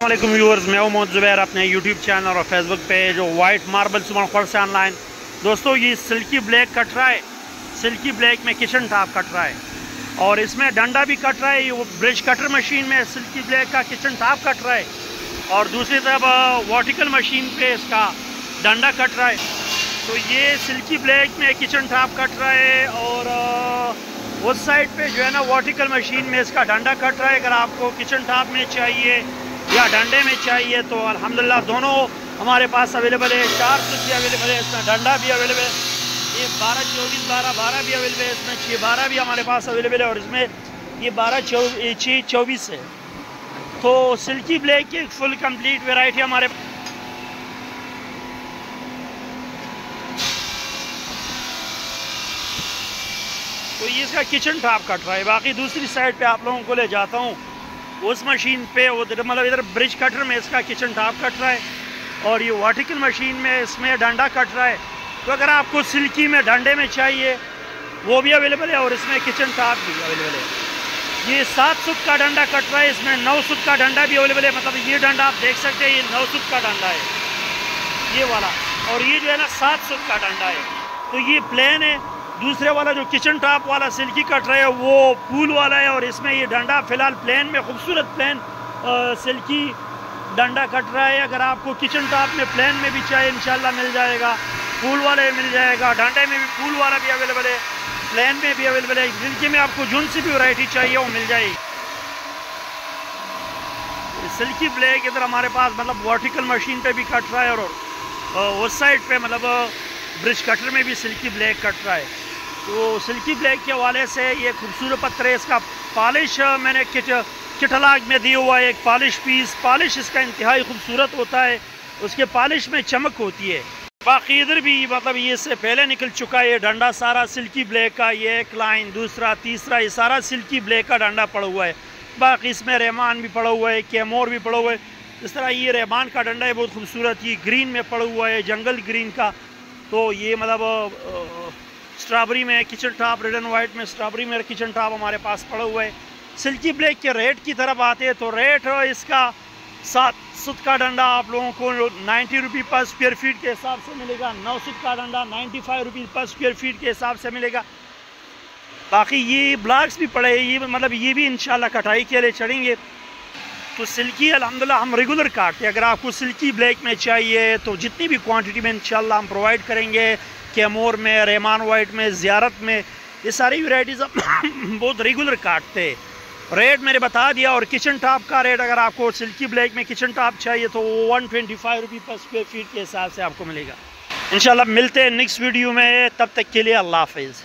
वालेकुम व्यूअर्स, मैं हूं मोहम्मद ज़ुबैर अपने यूट्यूब चैनल और फेसबुक पेज वाइट मार्बल सुमन खोर से ऑनलाइन। दोस्तों, ये सिल्की ब्लैक कट रहा है, सिल्की ब्लैक में किचन टॉप कट रहा है और इसमें डंडा भी कट रहा है। ये ब्रिज कटर मशीन में सिल्की ब्लैक का किचन टॉप कट रहा है और दूसरी तरफ वर्टिकल मशीन पे इसका डंडा कट रहा है। तो ये सिल्की ब्लैक में किचन टॉप कट रहा है और उस साइड पे जो है ना वर्टिकल मशीन में इसका डंडा कट रहा है। अगर आपको किचन टॉप में चाहिए या डंडे में चाहिए तो अल्हम्दुलिल्लाह दोनों हमारे पास अवेलेबल है। 4 स्विच भी अवेलेबल है, इसमें डंडा भी अवेलेबल है। ये 12-24 12-12 भी अवेलेबल है, इसमें 6-12 भी हमारे पास अवेलेबल है और इसमें ये 12-6-24 है। तो सिल्की ब्लैक की फुल कंप्लीट वैरायटी हमारे तो ये इसका किचन टॉप कट रहा है। बाकी दूसरी साइड पे आप लोगों को ले जाता हूँ, उस मशीन पे मतलब इधर ब्रिज कटर में इसका किचन टॉप कट रहा है और ये वर्टिकल मशीन में इसमें डंडा कट रहा है। तो अगर आपको सिल्की में डंडे में चाहिए वो भी अवेलेबल है और इसमें किचन टॉप भी अवेलेबल है। ये 7 सुत का डंडा कट रहा है, इसमें 9 सुत का डंडा भी अवेलेबल है। मतलब ये डंडा आप देख सकते हैं, ये 9 सुत का डंडा है ये वाला, और ये जो है ना 7 सुत का डंडा है। तो ये प्लेन है। दूसरे वाला जो किचन टॉप वाला सिल्की कट रहा है वो पूल वाला है और इसमें ये डंडा फिलहाल प्लेन में खूबसूरत प्लेन सिल्की डंडा कट रहा है। अगर आपको किचन टॉप में प्लेन में भी चाहिए इंशाल्लाह मिल जाएगा, पूल वाले मिल जाएगा, डंडे में भी पूल वाला भी अवेलेबल है, प्लेन में भी अवेलेबल है। सिल्की में आपको जोन सी भी वैरायटी चाहिए वो मिल जाएगी। सिल्की ब्लैक इधर हमारे पास मतलब वर्टिकल मशीन पे भी कट रहा है और उस साइड पे मतलब ब्रिज कटर में भी सिल्की ब्लैक कट रहा है। तो सिल्की ब्लैक के हवाले से ये खूबसूरत पत्थर है। इसका पॉलिश मैंने किटलाग में दिया हुआ है, एक पॉलिश पीस। पॉलिश इसका इंतहाई खूबसूरत होता है, उसके पॉलिश में चमक होती है। बाकी इधर भी मतलब ये इससे पहले निकल चुका है ये डंडा सारा सिल्की ब्लैक का। ये एक लाइन, दूसरा, तीसरा, ये सारा सिल्की ब्लैक का डंडा पड़ा हुआ है। बाकी इसमें रहमान भी पड़ा हुआ है, कैमोर भी पड़ा हुआ है। इस तरह ये रहमान का डंडा है, बहुत खूबसूरत। ये ग्रीन में पड़ा हुआ है, जंगल ग्रीन का। तो ये मतलब स्ट्रॉबेरी में kitchen top, red and white में स्ट्रॉबेरी में किचन टॉप हमारे पास पड़ा हुआ है। सिल्की ब्लैक के रेट की तरफ आते हैं तो रेट इसका 7 सुत का डंडा आप लोगों को 90 रुपये पर स्क्वायर फीट के हिसाब से मिलेगा। 9 सुत का डंडा 95 रुपये पर स्क्वायर फीट के हिसाब से मिलेगा। बाकी ये ब्लॉक्स भी पड़े, ये मतलब ये भी इंशाल्लाह कटाई के लिए चढ़ेंगे। तो सिल्की अल्हम्दुलिल्लाह हम रेगुलर काटते हैं। अगर आपको सिल्की ब्लैक में चाहिए तो जितनी भी क्वांटिटी में इंशाल्लाह हम प्रोवाइड करेंगे। कैमोर में, रहमान वाइट में, ज़ियारत में, ये सारी वैराइटीज़ हम बहुत रेगुलर काटते हैं। रेट मैंने बता दिया। और किचन टॉप का रेट अगर आपको सिल्की ब्लैक में किचन टॉप चाहिए तो 125 रुपये पर स्क्वायर फीट के हिसाब से आपको मिलेगा। इंशाल्लाह मिलते हैं नेक्स्ट वीडियो में, तब तक के लिए अल्लाह हाफिज़।